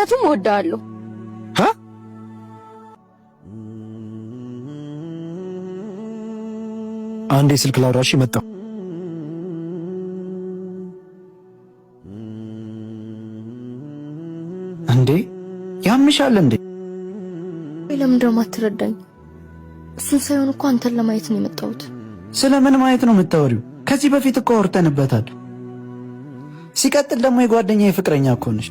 ምክንያቱም እወድሃለሁ። አንዴ ስልክ ላውራሽ መጣሁ። እንዴ ያምሻል እንዴ? ለምን ደግሞ አትረዳኝ? እሱን ሳይሆን እኮ አንተን ለማየት ነው የመጣሁት። ስለምን ማየት ነው የምታወሪው? ከዚህ በፊት እኮ አውርተንበታል። ሲቀጥል ደግሞ የጓደኛዬ ፍቅረኛ እኮ ነሽ።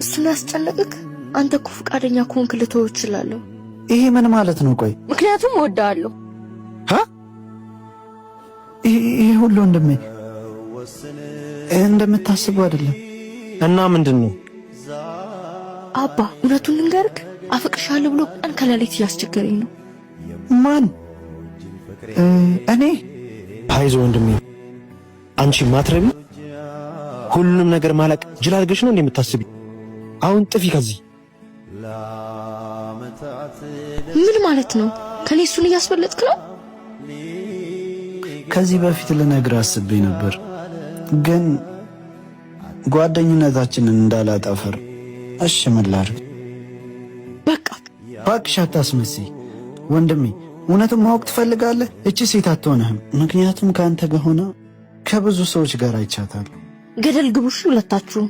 እሱን ያስጨነቅክ? አንተ እኮ ፍቃደኛ ከሆንክ ልተወው እችላለሁ። ይሄ ምን ማለት ነው? ቆይ ምክንያቱም እወድሃለሁ። ይሄ ሁሉ እንደምታስበው አይደለም። እና ምንድን ነው? አባ እውነቱን ልንገርክ፣ አፈቅርሻለሁ ብሎ ቀን ከሌሊት እያስቸገረኝ ነው። ማን? እኔ? አይዞህ ወንድሜ፣ አንቺ ማትረቢ ሁሉንም ነገር ማለቅ ጅል አድርገሽ ነው እንደምታስቢ። አሁን ጥፊ ከዚህ። ምን ማለት ነው? ከኔ እሱን እያስበለጥክ ነው? ከዚህ በፊት ልነግርህ አስቤ ነበር፣ ግን ጓደኝነታችንን እንዳላጠፈር። እሺ ምን ላድርግ? በቃ እባክሽ አታስመስይ ወንድሜ። እውነቱን ማወቅ ትፈልጋለህ? እቺ ሴት አትሆንህም። ምክንያቱም ከአንተ ጋር ሆና ከብዙ ሰዎች ጋር አይቻታለሁ። ገደል ግቡሽ ሁለታችሁም።